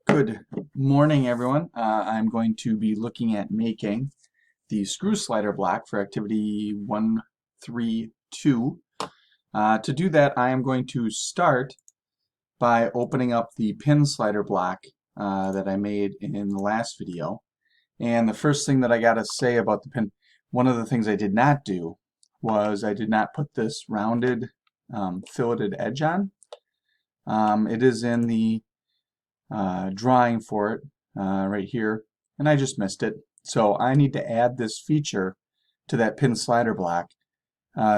Good morning, everyone. I'm going to be looking at making the screw slider block for activity 132. To do that, I am going to start by opening up the pin slider block that I made in the last video. And the first thing that I got to say about the pin, one of the things I did not do was I did not put this rounded filleted edge on. It is in the drawing for it right here, and I just missed it. So I need to add this feature to that pin slider block.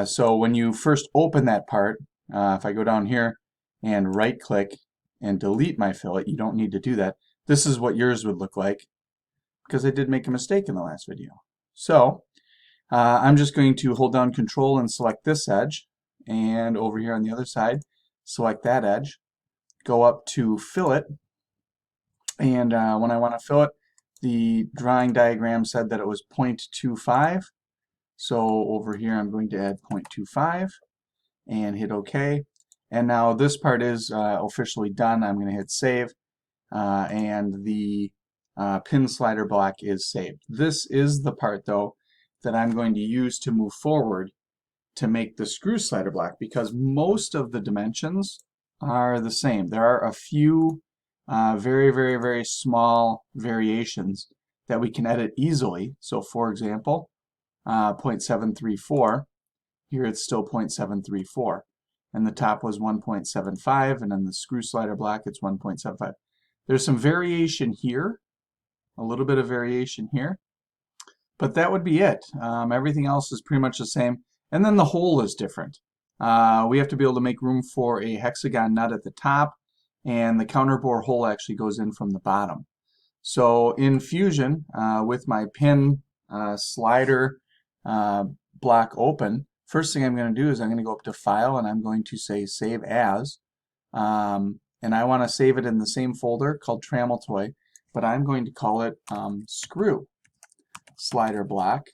So when you first open that part, if I go down here and right click and delete my fillet, you don't need to do that. This is what yours would look like because I did make a mistake in the last video. So I'm just going to hold down Control and select this edge, and over here on the other side select that edge, go up to fillet, and when I want to fill it, the drawing diagram said that it was 0.25. So over here I'm going to add 0.25 and hit OK. And now this part is officially done. I'm going to hit save, and the pin slider block is saved. This is the part, though, that I'm going to use to move forward to make the screw slider block, because most of the dimensions are the same. There are a few very small variations that we can edit easily. So for example, 0.734, here it's still 0.734, and the top was 1.75, and then the screw slider block it's 1.75. There's some variation here, a little bit of variation here, but that would be it. Everything else is pretty much the same, and then the hole is different. We have to be able to make room for a hexagon nut at the top, and the counterbore hole actually goes in from the bottom. So in Fusion, with my pin slider block open, first thing I'm going to do is I'm going to go up to File, and I'm going to say Save As. And I want to save it in the same folder called Trammel Toy, but I'm going to call it Screw Slider Block.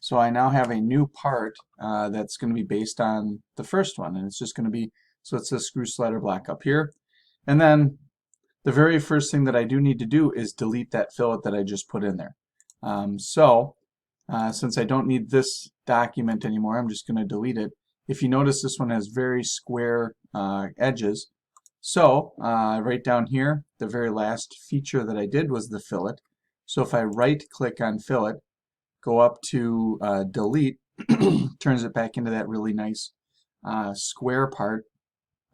So I now have a new part that's going to be based on the first one, and it's just going to be, so it's a screw slider block up here. And then the very first thing that I do need to do is delete that fillet that I just put in there. Since I don't need this document anymore, I'm just going to delete it. If you notice, this one has very square edges. So right down here, the very last feature that I did was the fillet. So if I right click on fillet, go up to delete, turns it back into that really nice square part.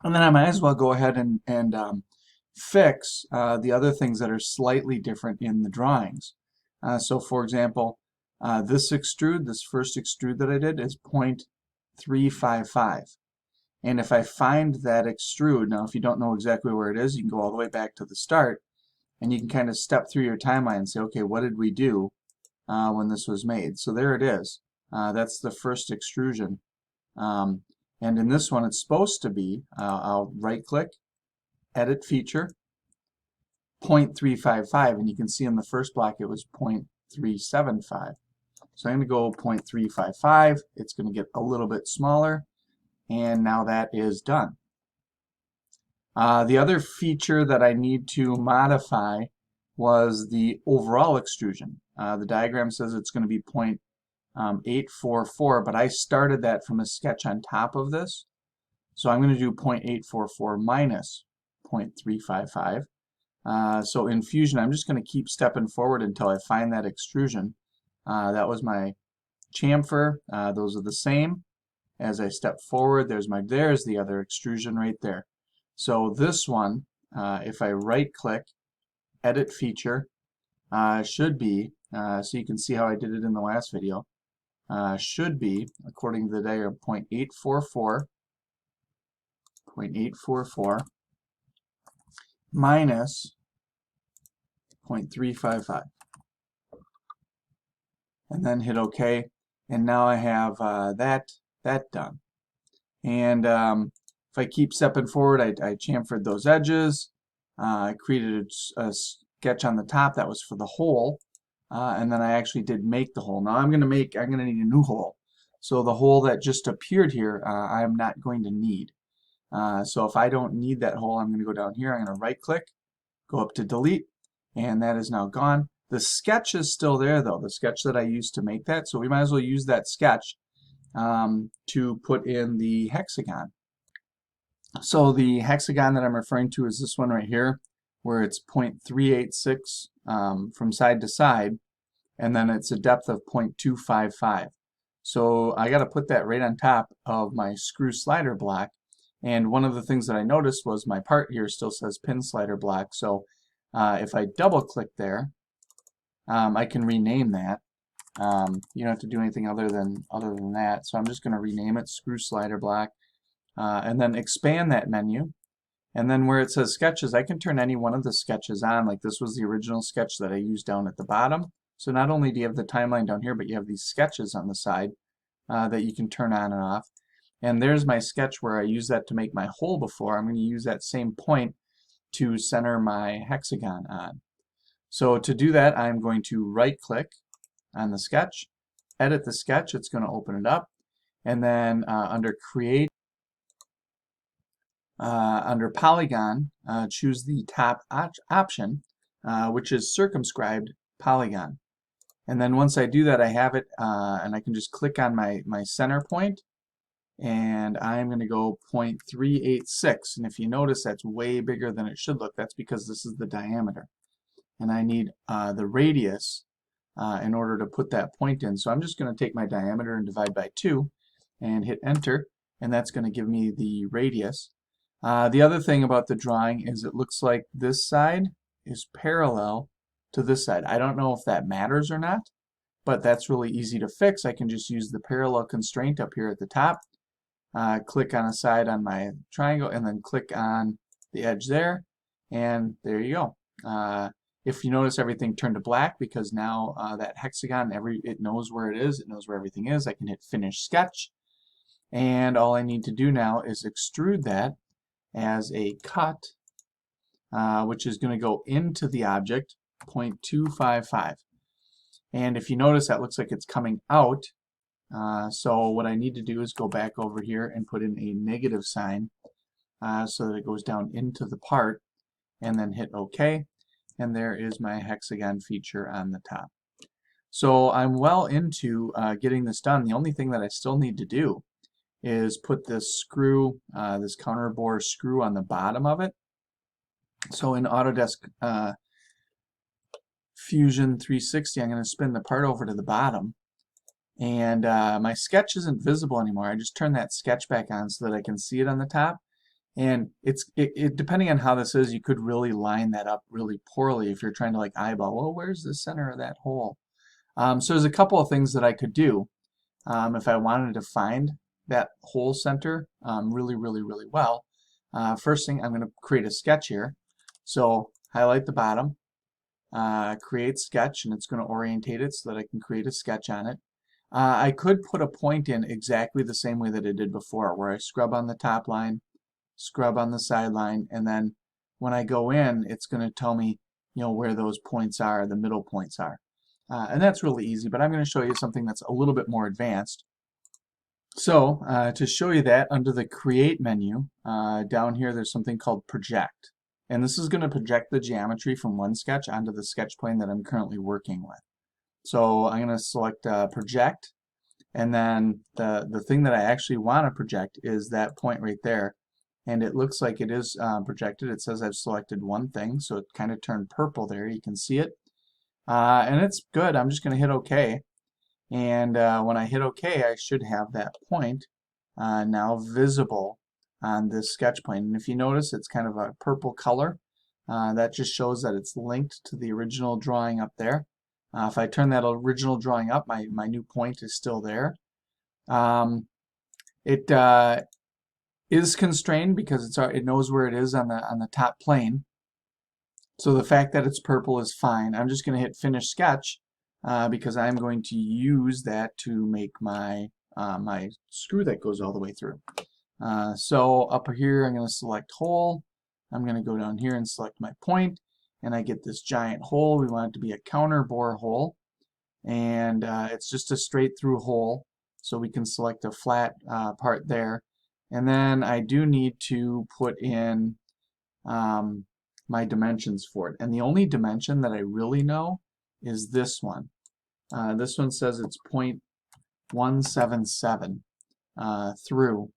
And then I might as well go ahead and fix the other things that are slightly different in the drawings. So for example, this first extrude that I did is 0.355. And if I find that extrude, now if you don't know exactly where it is, you can go all the way back to the start, and you can kind of step through your timeline and say, okay, what did we do when this was made? So there it is. That's the first extrusion. And in this one, it's supposed to be, I'll right-click, Edit Feature, 0.355, and you can see in the first block it was 0.375. So I'm going to go 0.355. It's going to get a little bit smaller, and now that is done. The other feature that I need to modify was the overall extrusion. The diagram says it's going to be 0.844, but I started that from a sketch on top of this. So I'm going to do 0.844 minus 0.355. So in Fusion, I'm just going to keep stepping forward until I find that extrusion. That was my chamfer. Those are the same. As I step forward, there's the other extrusion right there. So this one, if I right-click, Edit Feature, should be, so you can see how I did it in the last video, should be, according to the diagram, 0.844 minus 0.355. And then hit OK. And now I have that done. And if I keep stepping forward, I chamfered those edges. I created a sketch on the top that was for the hole. And then I actually did make the hole. Now I'm going to need a new hole. So the hole that just appeared here, I'm not going to need. So if I don't need that hole, I'm going to go down here. I'm going to right click, go up to delete, and that is now gone. The sketch is still there though, the sketch that I used to make that, so we might as well use that sketch to put in the hexagon. So the hexagon that I'm referring to is this one right here, where it's 0.386 from side to side, and then it's a depth of 0.255. So I got to put that right on top of my screw slider block. And one of the things that I noticed was my part here still says pin slider block. So if I double click there, I can rename that. You don't have to do anything other than that. So I'm just going to rename it screw slider block, and then expand that menu. And then where it says sketches, I can turn any one of the sketches on. Like this was the original sketch that I used down at the bottom. So not only do you have the timeline down here, but you have these sketches on the side that you can turn on and off. And there's my sketch where I used that to make my hole before. I'm going to use that same point to center my hexagon on. So to do that, I'm going to right click on the sketch, edit the sketch, it's going to open it up, and then under create, under polygon, choose the top option, which is circumscribed polygon. And then once I do that, I have it, and I can just click on my center point, and I'm going to go 0.386. And if you notice, that's way bigger than it should look. That's because this is the diameter. And I need the radius in order to put that point in. So I'm just going to take my diameter and divide by 2 and hit enter, and that's going to give me the radius. The other thing about the drawing is it looks like this side is parallel to this side. I don't know if that matters or not, but that's really easy to fix. I can just use the parallel constraint up here at the top, click on a side on my triangle, and then click on the edge there, and there you go. If you notice, everything turned to black because now that hexagon, it knows where it is, it knows where everything is. I can hit finish sketch, and all I need to do now is extrude that as a cut, which is going to go into the object, 0.255. And if you notice, that looks like it's coming out. So what I need to do is go back over here and put in a negative sign so that it goes down into the part, and then hit OK. And there is my hexagon feature on the top. So I'm well into getting this done. The only thing that I still need to do is put this screw, this counter bore screw on the bottom of it. So in Autodesk Fusion 360, I'm going to spin the part over to the bottom, and my sketch isn't visible anymore. I just turn that sketch back on so that I can see it on the top. And depending on how this is, you could really line that up really poorly if you're trying to like eyeball, well, where's the center of that hole? So there's a couple of things that I could do if I wanted to find that hole center really well. First thing, I'm going to create a sketch here. So highlight the bottom, create sketch, and it's going to orientate it so that I can create a sketch on it. I could put a point in exactly the same way that I did before, where I scrub on the top line, scrub on the sideline, and then when I go in, it's going to tell me, where those points are, the middle points are. And that's really easy, but I'm going to show you something that's a little bit more advanced. So to show you that, under the Create menu, down here there's something called Project. And this is going to project the geometry from one sketch onto the sketch plane that I'm currently working with. So I'm going to select Project, and then the thing that I actually want to project is that point right there. And it looks like it is projected. It says I've selected one thing, so it kind of turned purple there. You can see it. And it's good. I'm just going to hit OK. And when I hit OK, I should have that point now visible on this sketch plane. And if you notice, it's kind of a purple color. That just shows that it's linked to the original drawing up there. If I turn that original drawing up, my new point is still there. It is constrained because it knows where it is on the top plane. So the fact that it's purple is fine. I'm just going to hit finish sketch because I'm going to use that to make my my screw that goes all the way through. So up here I'm going to select hole. I'm going to go down here and select my point, and I get this giant hole. We want it to be a counter bore hole, and it's just a straight through hole, so we can select a flat part there. And then I do need to put in my dimensions for it. And the only dimension that I really know is this one. This one says it's 0.177 through.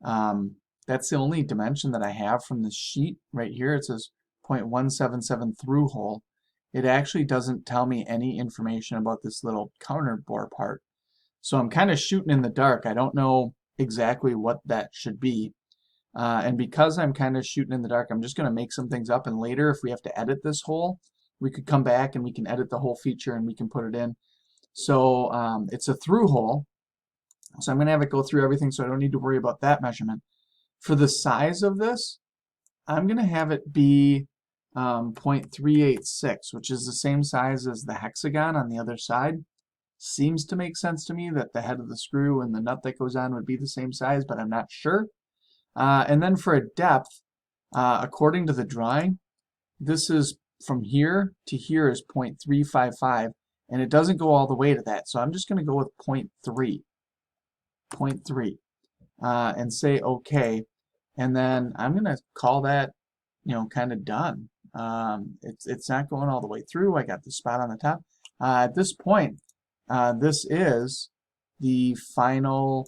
That's the only dimension that I have from this sheet right here. It says 0.177 through hole. It actually doesn't tell me any information about this little counter bore part. So I'm kind of shooting in the dark. I don't know exactly what that should be. And because I'm kind of shooting in the dark, I'm just going to make some things up. And later, if we have to edit this hole, we could come back and we can edit the whole feature and we can put it in. So it's a through hole. So I'm going to have it go through everything, so I don't need to worry about that measurement. For the size of this, I'm going to have it be 0.386, which is the same size as the hexagon on the other side. Seems to make sense to me that the head of the screw and the nut that goes on would be the same size, but I'm not sure. And then for a depth, according to the drawing, this is from here to here is 0.355, and it doesn't go all the way to that. So I'm just going to go with 0.3, and say OK. And then I'm going to call that, kind of done. It's not going all the way through. I got the spot on the top. At this point, this is the final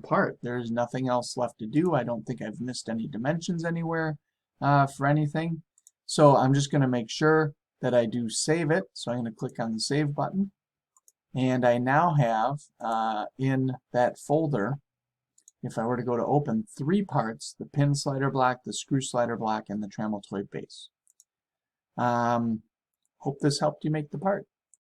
part. There's nothing else left to do. I don't think I've missed any dimensions anywhere for anything. So I'm just going to make sure that I do save it. So I'm going to click on the save button. And I now have in that folder, if I were to go to open, 3 parts: the pin slider block, the screw slider block, and the tramultoid base. Hope this helped you make the part.